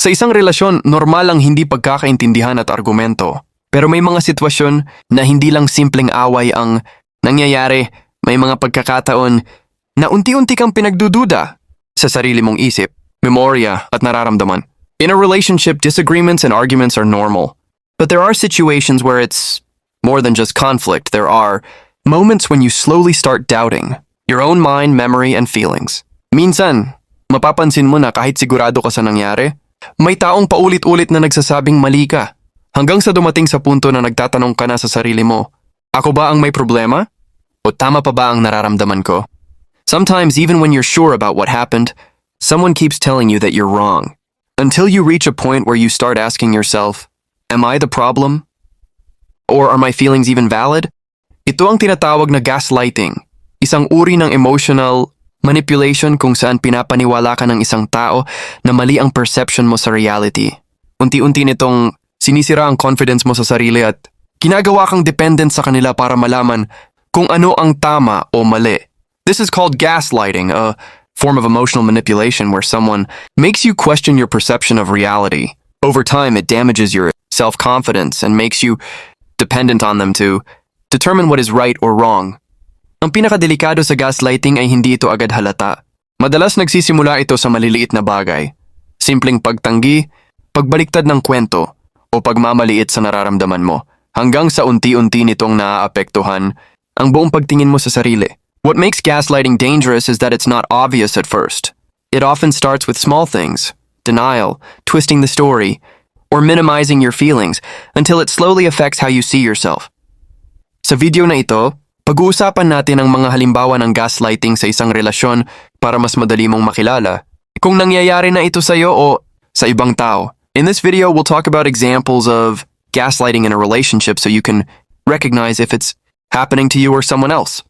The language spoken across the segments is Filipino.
Sa isang relasyon, normal ang hindi pagkakaintindihan at argumento. Pero may mga sitwasyon na hindi lang simpleng away ang nangyayari. May mga pagkakataon na unti-unti kang pinagdududa sa sarili mong isip, memorya at nararamdaman. In a relationship, disagreements and arguments are normal. But there are situations where it's more than just conflict. There are moments when you slowly start doubting your own mind, memory, and feelings. Minsan, mapapansin mo na kahit sigurado ka sa nangyari, may taong paulit-ulit na nagsasabing mali ka. Hanggang sa dumating sa punto na nagtatanong ka na sa sarili mo, ako ba ang may problema? O tama pa ba ang nararamdaman ko? Sometimes even when you're sure about what happened, someone keeps telling you that you're wrong. Until you reach a point where you start asking yourself, am I the problem? Or are my feelings even valid? Ito ang tinatawag na gaslighting, isang uri ng emotional manipulation kung saan pinapaniwala ka ng isang tao na mali ang perception mo sa reality. Unti-unti nitong sinisira ang confidence mo sa sarili at ginagawa kang dependent sa kanila para malaman kung ano ang tama o mali. This is called gaslighting, a form of emotional manipulation where someone makes you question your perception of reality. Over time, it damages your self-confidence and makes you dependent on them to determine what is right or wrong. Ang pinakadelikado sa gaslighting ay hindi ito agad halata. Madalas nagsisimula ito sa maliliit na bagay. Simpleng pagtanggi, pagbaliktad ng kwento, o pagmamaliit sa nararamdaman mo, hanggang sa unti-unti nitong naaapektuhan ang buong pagtingin mo sa sarili. What makes gaslighting dangerous is that it's not obvious at first. It often starts with small things, denial, twisting the story, or minimizing your feelings until it slowly affects how you see yourself. Sa video na ito, pag-uusapan natin ang mga halimbawa ng gaslighting sa isang relasyon para mas madali mong makilala kung nangyayari na ito sa iyo o sa ibang tao. In this video, we'll talk about examples of gaslighting in a relationship so you can recognize if it's happening to you or someone else.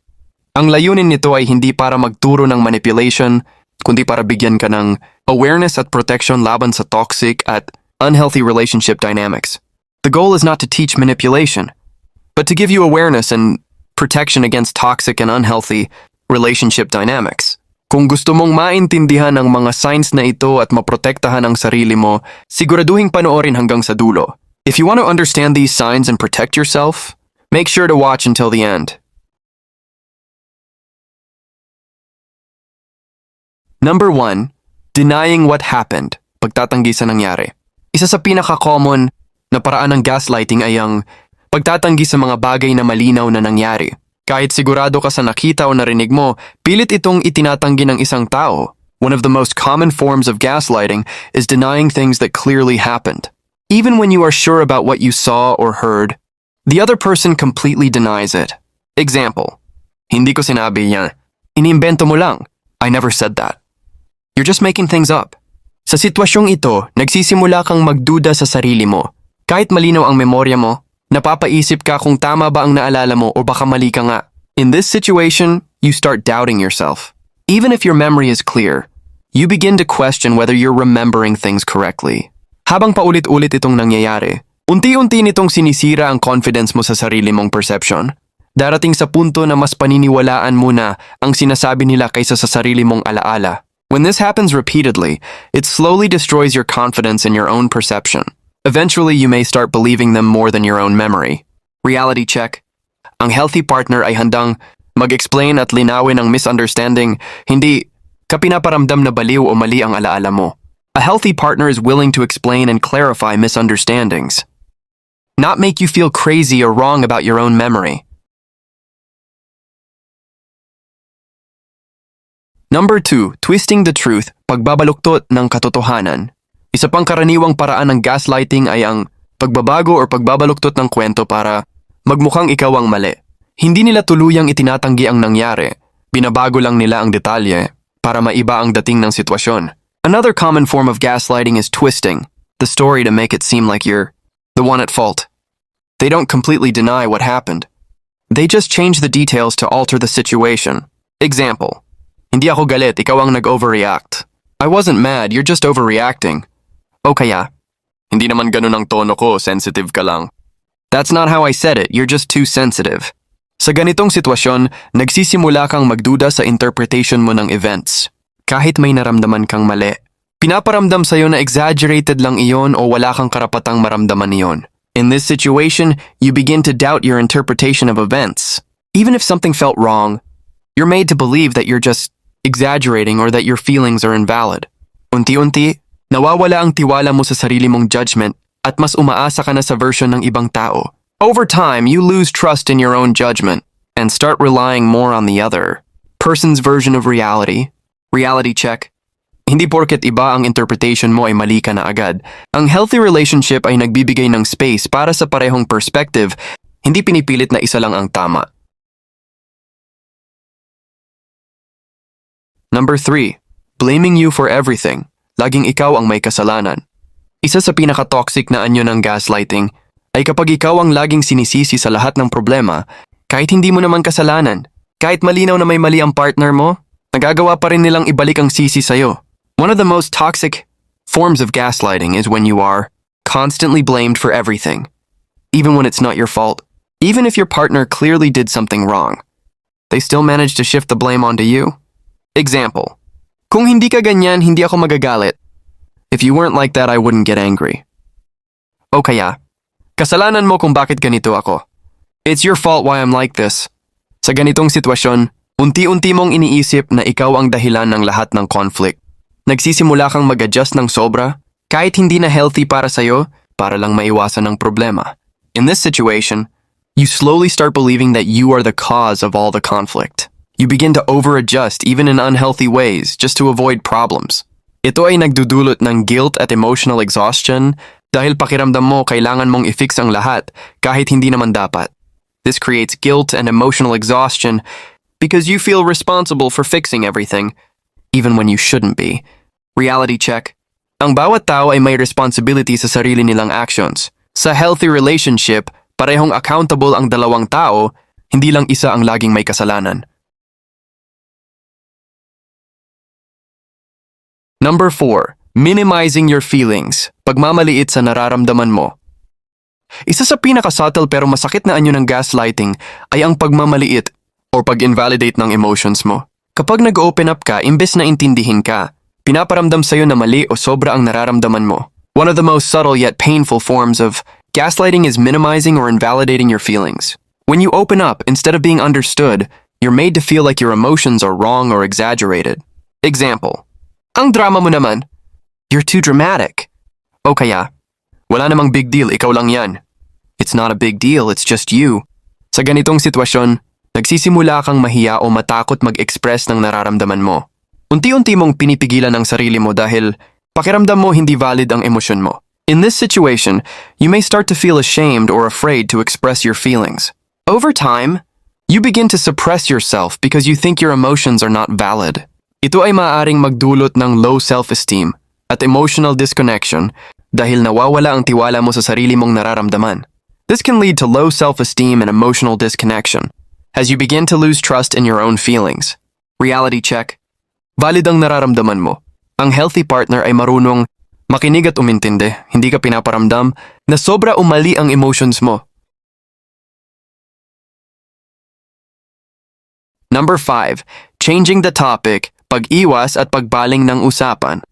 Ang layunin nito ay hindi para magturo ng manipulation, kundi para bigyan ka ng awareness at protection laban sa toxic at unhealthy relationship dynamics. The goal is not to teach manipulation, but to give you awareness and protection against toxic and unhealthy relationship dynamics. Kung gusto mong maintindihan ang mga signs na ito at maprotektahan ang sarili mo, siguraduhing panoorin hanggang sa dulo. If you want to understand these signs and protect yourself, make sure to watch until the end. Number 1. Denying what happened. Pagtatanggi sa nangyari. Isa sa pinaka-common na paraan ng gaslighting ay ang pagtatanggi sa mga bagay na malinaw na nangyari. Kahit sigurado ka sa nakita o narinig mo, pilit itong itinatanggi ng isang tao. One of the most common forms of gaslighting is denying things that clearly happened. Even when you are sure about what you saw or heard, the other person completely denies it. Example, hindi ko sinabi yan. Inimbento mo lang. I never said that. You're just making things up. Sa sitwasyong ito, nagsisimula kang magduda sa sarili mo. Kahit malinaw ang memorya mo, napapaisip ka kung tama ba ang naalala mo o baka mali ka nga. In this situation, you start doubting yourself. Even if your memory is clear, you begin to question whether you're remembering things correctly. Habang paulit-ulit itong nangyayari, unti-unti nitong sinisira ang confidence mo sa sarili mong perception. Darating sa punto na mas paniniwalaan mo na ang sinasabi nila kaysa sa sarili mong alaala. When this happens repeatedly, it slowly destroys your confidence in your own perception. Eventually, you may start believing them more than your own memory. Reality check. Ang healthy partner ay handang mag-explain at linawin ang misunderstanding, hindi ka pinaparamdam na baliw o mali ang alaala mo. A healthy partner is willing to explain and clarify misunderstandings, not make you feel crazy or wrong about your own memory. Number 2, twisting the truth, pagbabaluktot ng katotohanan. Isa pang karaniwang paraan ng gaslighting ay ang pagbabago o pagbabaluktot ng kwento para magmukhang ikaw ang mali. Hindi nila tuluyang itinatanggi ang nangyari, binabago lang nila ang detalye para maiba ang dating ng sitwasyon. Another common form of gaslighting is twisting the story to make it seem like you're the one at fault. They don't completely deny what happened. They just change the details to alter the situation. Example, hindi ako galit, ikaw ang nag-overreact. I wasn't mad, you're just overreacting. O kaya, hindi naman ganun ang tono ko, sensitive ka lang. That's not how I said it, you're just too sensitive. Sa ganitong sitwasyon, nagsisimula kang magduda sa interpretation mo ng events. Kahit may naramdaman kang mali, Pinaparamdam sa'yo na exaggerated lang iyon o wala kang karapatang maramdaman iyon. In this situation, you begin to doubt your interpretation of events. Even if something felt wrong, you're made to believe that you're just exaggerating or that your feelings are invalid. Unti-unti, nawawala ang tiwala mo sa sarili mong judgment at mas umaasa ka na sa version ng ibang tao. Over time, you lose trust in your own judgment and start relying more on the other person's version of reality. Reality check. Hindi porket iba ang interpretation mo ay mali ka na agad. Ang healthy relationship ay nagbibigay ng space para sa parehong perspective, hindi pinipilit na isa lang ang tama. Number 3. Blaming you for everything. Laging ikaw ang may kasalanan. Isa sa pinaka-toxic na anyo ng gaslighting ay kapag ikaw ang laging sinisisi sa lahat ng problema, kahit hindi mo naman kasalanan, kahit malinaw na may mali ang partner mo, nagagawa pa rin nilang ibalik ang sisi sa'yo. One of the most toxic forms of gaslighting is when you are constantly blamed for everything, even when it's not your fault. Even if your partner clearly did something wrong, they still manage to shift the blame onto you. Example, kung hindi ka ganyan, hindi ako magagalit. If you weren't like that, I wouldn't get angry. O kaya, kasalanan mo kung bakit ganito ako. It's your fault why I'm like this. Sa ganitong sitwasyon, unti-unti mong iniisip na ikaw ang dahilan ng lahat ng conflict. Nagsisimula kang mag-adjust ng sobra, kahit hindi na healthy para sa'yo, para lang maiwasan ng problema. In this situation, you slowly start believing that you are the cause of all the conflict. You begin to over-adjust even in unhealthy ways just to avoid problems. Ito ay nagdudulot ng guilt at emotional exhaustion dahil pakiramdam mo kailangan mong i-fix ang lahat kahit hindi naman dapat. This creates guilt and emotional exhaustion because you feel responsible for fixing everything, even when you shouldn't be. Reality check. Ang bawat tao ay may responsibility sa sarili nilang actions. Sa healthy relationship, parehong accountable ang dalawang tao, hindi lang isa ang laging may kasalanan. Number 4. Minimizing your feelings. Pagmamaliit sa nararamdaman mo. Isa sa pinaka-subtle pero masakit na anyo ng gaslighting ay ang pagmamaliit o pag-invalidate ng emotions mo. Kapag nag-open up ka, imbes na intindihin ka, pinaparamdam sa'yo na mali o sobra ang nararamdaman mo. One of the most subtle yet painful forms of gaslighting is minimizing or invalidating your feelings. When you open up, instead of being understood, you're made to feel like your emotions are wrong or exaggerated. Example, ang drama mo naman. You're too dramatic. O kaya, wala namang big deal, ikaw lang yan. It's not a big deal, it's just you. Sa ganitong sitwasyon, nagsisimula kang mahiya o matakot mag-express ng nararamdaman mo. Unti-unti mong pinipigilan ang sarili mo dahil pakiramdam mo hindi valid ang emosyon mo. In this situation, you may start to feel ashamed or afraid to express your feelings. Over time, you begin to suppress yourself because you think your emotions are not valid. Ito ay maaaring magdulot ng low self-esteem at emotional disconnection dahil nawawala ang tiwala mo sa sarili mong nararamdaman. This can lead to low self-esteem and emotional disconnection as you begin to lose trust in your own feelings. Reality check. Valid ang nararamdaman mo. Ang healthy partner ay marunong makinig at umintindi, hindi ka pinaparamdam na sobra umali ang emotions mo. Number 5. Changing the topic, pag-iwas at pagbaling ng usapan.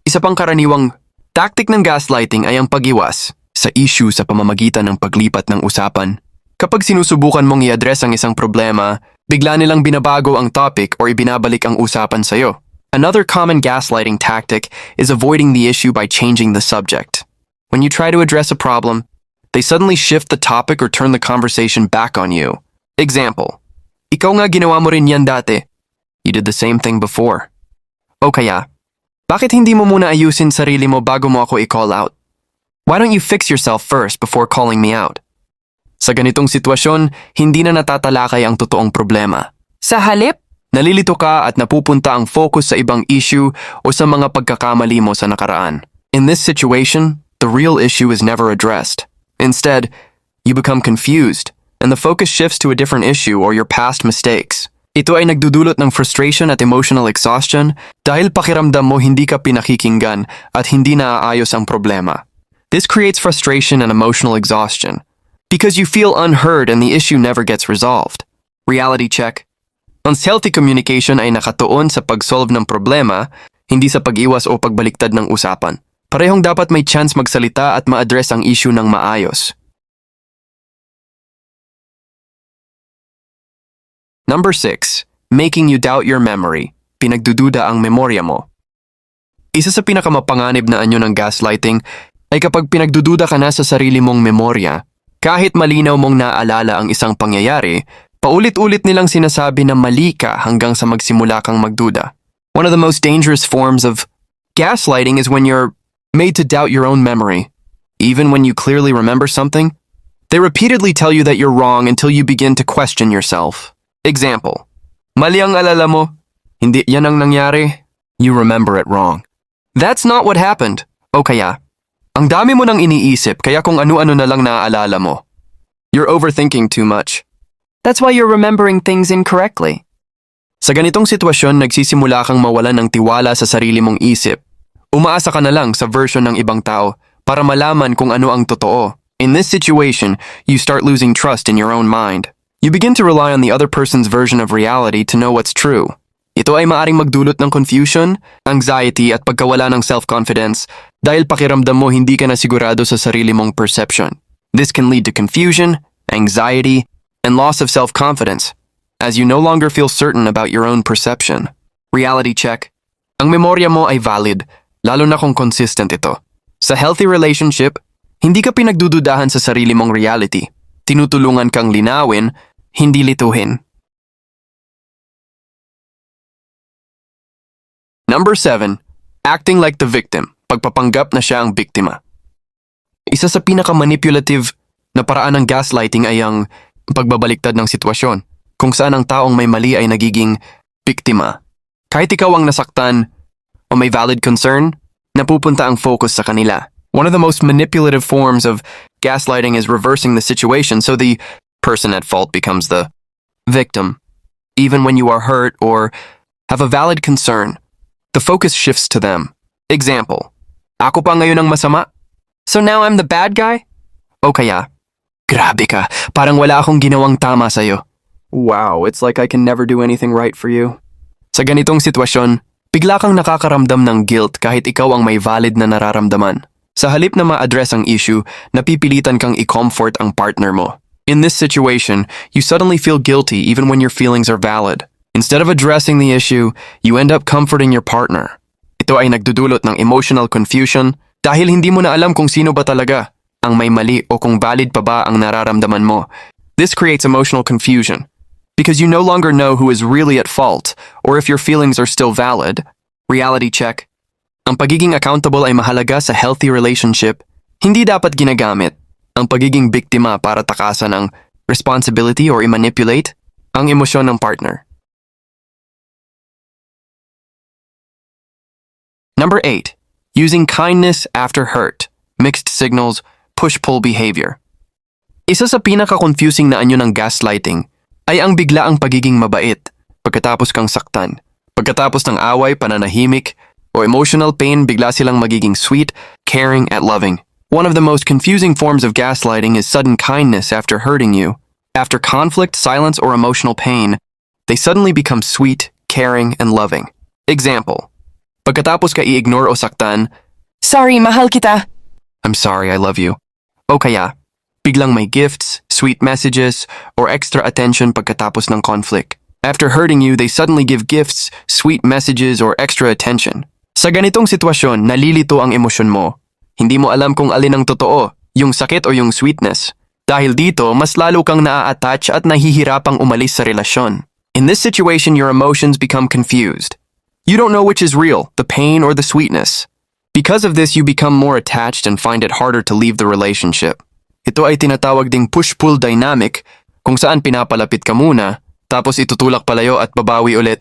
Isa pang karaniwang tactic ng gaslighting ay ang pag-iwas sa issue sa pamamagitan ng paglipat ng usapan. Kapag sinusubukan mong i-address ang isang problema, bigla nilang binabago ang topic o ibinabalik ang usapan sa'yo. Another common gaslighting tactic is avoiding the issue by changing the subject. When you try to address a problem, they suddenly shift the topic or turn the conversation back on you. Example, ikaw nga ginawa mo rin yan dati. You did the same thing before. O kaya, bakit hindi mo muna ayusin sarili mo bago mo ako i-call out? Why don't you fix yourself first before calling me out? Sa ganitong sitwasyon, hindi na natatalakay ang totoong problema. Sa halip, nalilito ka at napupunta ang focus sa ibang issue o sa mga pagkakamali mo sa nakaraan. In this situation, the real issue is never addressed. Instead, you become confused and the focus shifts to a different issue or your past mistakes. Ito ay nagdudulot ng frustration at emotional exhaustion dahil pakiramdam mo hindi ka pinakikinggan at hindi naaayos ang problema. This creates frustration and emotional exhaustion because you feel unheard and the issue never gets resolved. Reality check. Ang healthy communication ay nakatuon sa pag-solve ng problema, hindi sa pag-iwas o pagbaliktad ng usapan. Parehong dapat may chance magsalita at ma-address ang issue ng maayos. Number 6. Making you doubt your memory. Pinagdududa ang memorya mo. Isa sa pinakamapanganib na anyo ng gaslighting ay kapag pinagdududa ka na sa sarili mong memorya. Kahit malinaw mong naaalala ang isang pangyayari, paulit-ulit nilang sinasabi na mali ka hanggang sa magsimula kang magduda. One of the most dangerous forms of gaslighting is when you're made to doubt your own memory. Even when you clearly remember something, they repeatedly tell you that you're wrong until you begin to question yourself. Example, mali ang alala mo, hindi yan ang nangyari, you remember it wrong. That's not what happened. O kaya, ang dami mo nang iniisip kaya kung ano-ano na lang naaalala mo. You're overthinking too much. That's why you're remembering things incorrectly. Sa ganitong sitwasyon, nagsisimula kang mawalan ng tiwala sa sarili mong isip. Umaasa ka na lang sa version ng ibang tao para malaman kung ano ang totoo. In this situation, you start losing trust in your own mind. You begin to rely on the other person's version of reality to know what's true. Ito ay maaring magdulot ng confusion, anxiety at pagkawala ng self-confidence dahil pakiramdam mo hindi ka na sigurado sa sarili mong perception. This can lead to confusion, anxiety, and loss of self-confidence as you no longer feel certain about your own perception. Reality check. Ang memorya mo ay valid, lalo na kung consistent ito. Sa healthy relationship, hindi ka pinagdududahan sa sarili mong reality. Tinutulungan kang linawin, hindi lituhin. Number 7. Acting like the victim. Pagpapanggap na siya ang biktima. Isa sa pinaka-manipulative na paraan ng gaslighting ay ang pagbabaliktad ng sitwasyon, kung saan ang taong may mali ay nagiging biktima. Kahit ikaw ang nasaktan o may valid concern, napupunta ang focus sa kanila. One of the most manipulative forms of gaslighting is reversing the situation so the person at fault becomes the victim. Even when you are hurt or have a valid concern, the focus shifts to them. Example, ako pa ngayon ang masama? So now I'm the bad guy? O kaya, grabe ka, parang wala akong ginawang tama sa'yo. Wow, it's like I can never do anything right for you. Sa ganitong sitwasyon, bigla kang nakakaramdam ng guilt kahit ikaw ang may valid na nararamdaman. Sa halip na ma-address ang issue, napipilitan kang i-comfort ang partner mo. In this situation, you suddenly feel guilty even when your feelings are valid. Instead of addressing the issue, you end up comforting your partner. Ito ay nagdudulot ng emotional confusion dahil hindi mo na alam kung sino ba talaga ang may mali o kung valid pa ba ang nararamdaman mo. This creates emotional confusion because you no longer know who is really at fault or if your feelings are still valid. Reality check. Ang pagiging accountable ay mahalaga sa healthy relationship. Hindi dapat ginagamit ang pagiging biktima para takasan ang responsibility or i-manipulate ang emosyon ng partner. Number 8. Using kindness after hurt. Mixed signals, push-pull behavior. Isa sa pinaka-confusing na anyo ng gaslighting ay ang biglaang pagiging mabait pagkatapos kang saktan. Pagkatapos ng away, pananahimik, o emotional pain, bigla silang magiging sweet, caring, at loving. One of the most confusing forms of gaslighting is sudden kindness after hurting you. After conflict, silence, or emotional pain, they suddenly become sweet, caring, and loving. Example, pagkatapos ka i-ignore o saktan, "Sorry, mahal kita." "I'm sorry, I love you." O kaya, biglang may gifts, sweet messages, or extra attention pagkatapos ng conflict. After hurting you, they suddenly give gifts, sweet messages, or extra attention. Sa ganitong sitwasyon, nalilito ang emosyon mo. Hindi mo alam kung alin ang totoo, yung sakit o yung sweetness. Dahil dito, mas lalo kang naa-attach at nahihirapang umalis sa relasyon. In this situation, your emotions become confused. You don't know which is real, the pain or the sweetness. Because of this, you become more attached and find it harder to leave the relationship. Ito ay tinatawag ding push-pull dynamic, kung saan pinapalapit ka muna, tapos itutulak palayo at babawi ulit.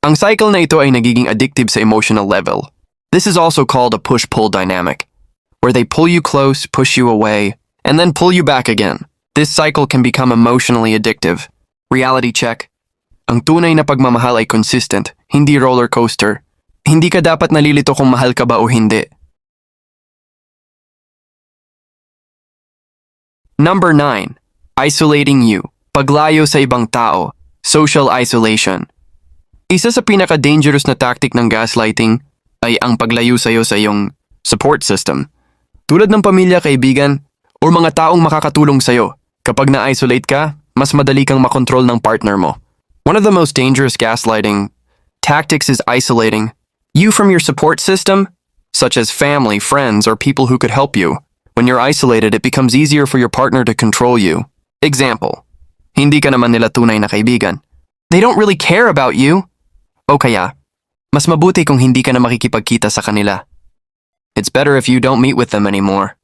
Ang cycle na ito ay nagiging addictive sa emotional level. This is also called a push-pull dynamic, where they pull you close, push you away, and then pull you back again. This cycle can become emotionally addictive. Reality check. Ang tunay na pagmamahal ay consistent, hindi roller coaster. Hindi ka dapat nalilito kung mahal ka ba o hindi. Number 9. Isolating you. Paglayo sa ibang tao. Social isolation. Isa sa pinaka-dangerous na tactic ng gaslighting ay ang paglayo sa'yo sa iyong support system. Tulad ng pamilya, kaibigan, o mga taong makakatulong sa'yo. Kapag na-isolate ka, mas madali kang makontrol ng partner mo. One of the most dangerous gaslighting tactics is isolating you from your support system, such as family, friends, or people who could help you. When you're isolated, it becomes easier for your partner to control you. Example, hindi ka naman nila tunay na kaibigan. They don't really care about you. O kaya, mas mabuti kung hindi ka na makikipagkita sa kanila. It's better if you don't meet with them anymore.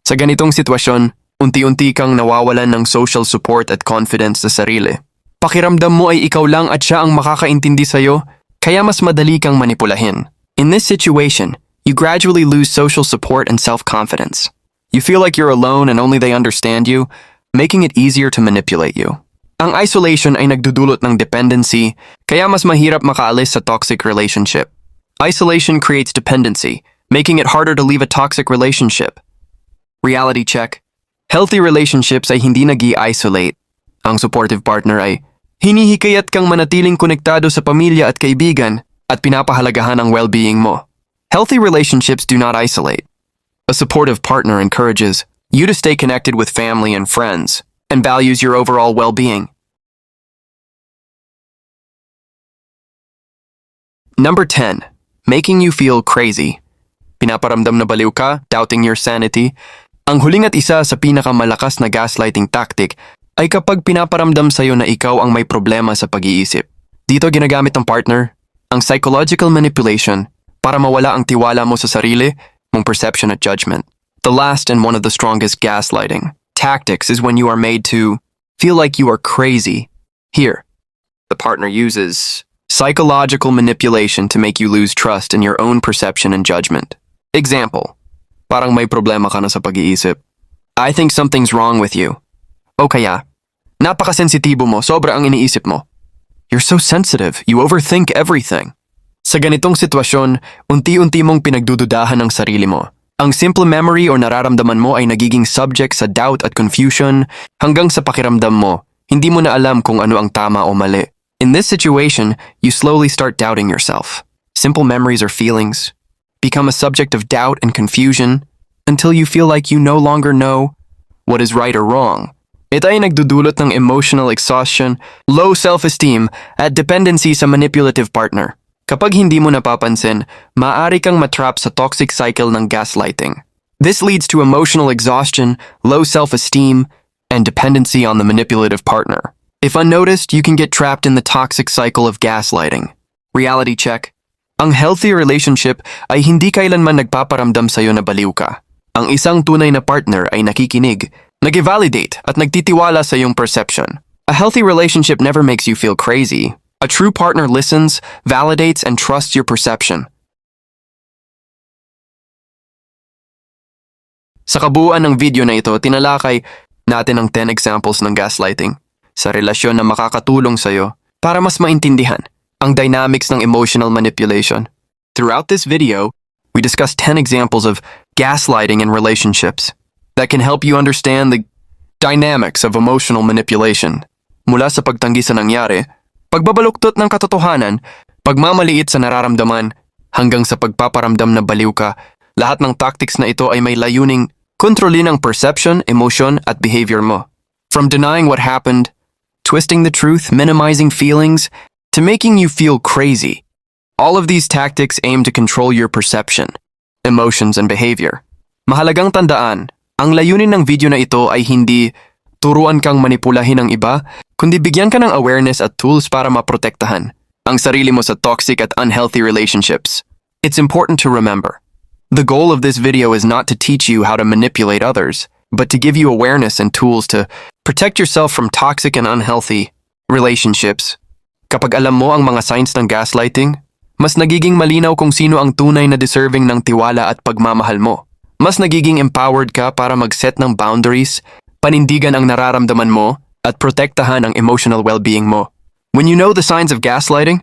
Sa ganitong sitwasyon, unti-unti kang nawawalan ng social support at confidence sa sarili. Pakiramdam mo ay ikaw lang at siya ang makakaintindi sa'yo, kaya mas madali kang manipulahin. In this situation, you gradually lose social support and self-confidence. You feel like you're alone and only they understand you, making it easier to manipulate you. Ang isolation ay nagdudulot ng dependency, kaya mas mahirap makaalis sa toxic relationship. Isolation creates dependency, making it harder to leave a toxic relationship. Reality check. Healthy relationships ay hindi nag-i-isolate. Ang supportive partner ay hinihikayat kang manatiling konektado sa pamilya at kaibigan at pinapahalagahan ang well-being mo. Healthy relationships do not isolate. A supportive partner encourages you to stay connected with family and friends and values your overall well-being. Number 10. Making you feel crazy. Pinaparamdam na baliw ka, doubting your sanity. Ang huling at isa sa pinakamalakas na gaslighting tactic ay kapag pinaparamdam sa'yo na ikaw ang may problema sa pag-iisip. Dito ginagamit ng partner ang psychological manipulation para mawala ang tiwala mo sa sarili, mong perception at judgment. The last and one of the strongest gaslighting tactics is when you are made to feel like you are crazy. Here, the partner uses psychological manipulation to make you lose trust in your own perception and judgment. Example, parang may problema ka na sa pag-iisip. I think something's wrong with you. O kaya, napakasensitibo mo, sobra ang iniisip mo. You're so sensitive, you overthink everything. Sa ganitong sitwasyon, unti-unti mong pinagdududahan ang sarili mo. Ang simple memory o nararamdaman mo ay nagiging subject sa doubt at confusion hanggang sa pakiramdam mo, hindi mo na alam kung ano ang tama o mali. In this situation, you slowly start doubting yourself. Simple memories or feelings become a subject of doubt and confusion until you feel like you no longer know what is right or wrong. Ito ay nagdudulot ng emotional exhaustion, low self-esteem, at dependency sa manipulative partner. Kapag hindi mo napapansin, maaari kang matrap sa toxic cycle ng gaslighting. This leads to emotional exhaustion, low self-esteem, and dependency on the manipulative partner. If unnoticed, you can get trapped in the toxic cycle of gaslighting. Reality check. Ang healthy relationship ay hindi kailanman nagpaparamdam sa'yo na baliw ka. Ang isang tunay na partner ay nakikinig, nag-evaluate at nagtitiwala sa iyong perception. A healthy relationship never makes you feel crazy. A true partner listens, validates, and trusts your perception. Sa kabuuan ng video na ito, tinalakay natin ang 10 examples ng gaslighting sa relasyon na makakatulong sa'yo para mas maintindihan ang dynamics ng emotional manipulation. Throughout this video, we discussed 10 examples of gaslighting in relationships that can help you understand the dynamics of emotional manipulation. Mula sa pagtanggi sa nangyari, pagbabaluktot ng katotohanan, pagmamaliit sa nararamdaman, hanggang sa pagpaparamdam na baliw ka, lahat ng tactics na ito ay may layuning kontrolin ang perception, emotion, at behavior mo. From denying what happened, twisting the truth, minimizing feelings, to making you feel crazy. All of these tactics aim to control your perception, emotions, and behavior. Mahalagang tandaan, ang layunin ng video na ito ay hindi turuan kang manipulahin ng iba, kundi bigyan ka ng awareness at tools para maprotektahan ang sarili mo sa toxic at unhealthy relationships. It's important to remember, the goal of this video is not to teach you how to manipulate others, but to give you awareness and tools to protect yourself from toxic and unhealthy relationships. Kapag alam mo ang mga signs ng gaslighting, mas nagiging malinaw kung sino ang tunay na deserving ng tiwala at pagmamahal mo. Mas nagiging empowered ka para mag-set ng boundaries, panindigan ang nararamdaman mo, at protektahan ang emotional well-being mo. When you know the signs of gaslighting,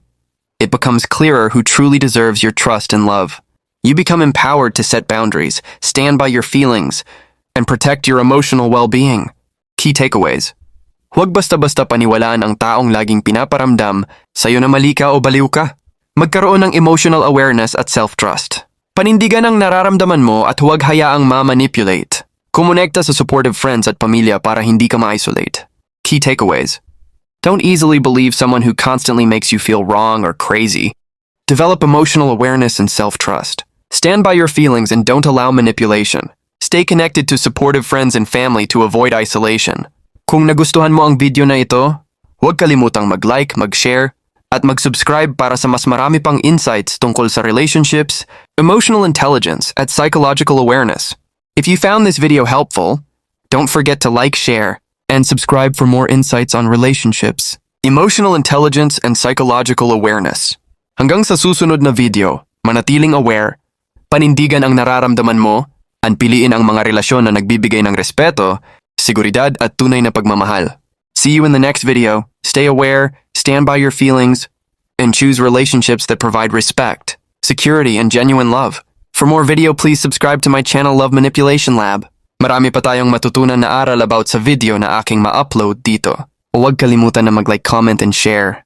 it becomes clearer who truly deserves your trust and love. You become empowered to set boundaries, stand by your feelings, and protect your emotional well-being. Key takeaways. Huwag basta-basta paniwalaan ang taong laging pinaparamdam sa'yo na mali ka o baliw ka. Magkaroon ng emotional awareness at self-trust. Panindigan ang nararamdaman mo at huwag hayaang ma-manipulate. Kumonekta sa supportive friends at pamilya para hindi ka ma-isolate. Key takeaways. Don't easily believe someone who constantly makes you feel wrong or crazy. Develop emotional awareness and self-trust. Stand by your feelings and don't allow manipulation. Stay connected to supportive friends and family to avoid isolation. Kung nagustuhan mo ang video na ito, huwag kalimutang mag-like, mag-share, at mag-subscribe para sa mas marami pang insights tungkol sa relationships, emotional intelligence, at psychological awareness. If you found this video helpful, don't forget to like, share, and subscribe for more insights on relationships, emotional intelligence, and psychological awareness. Hanggang sa susunod na video, manatiling aware, panindigan ang nararamdaman mo, at piliin ang mga relasyon na nagbibigay ng respeto, seguridad at tunay na pagmamahal. See you in the next video. Stay aware, stand by your feelings, and choose relationships that provide respect, security, and genuine love. For more video, please subscribe to my channel Love Manipulation Lab. Marami pa tayong matutunan na aral about sa video na aking ma-upload dito. Huwag kalimutan na mag-like, comment, and share.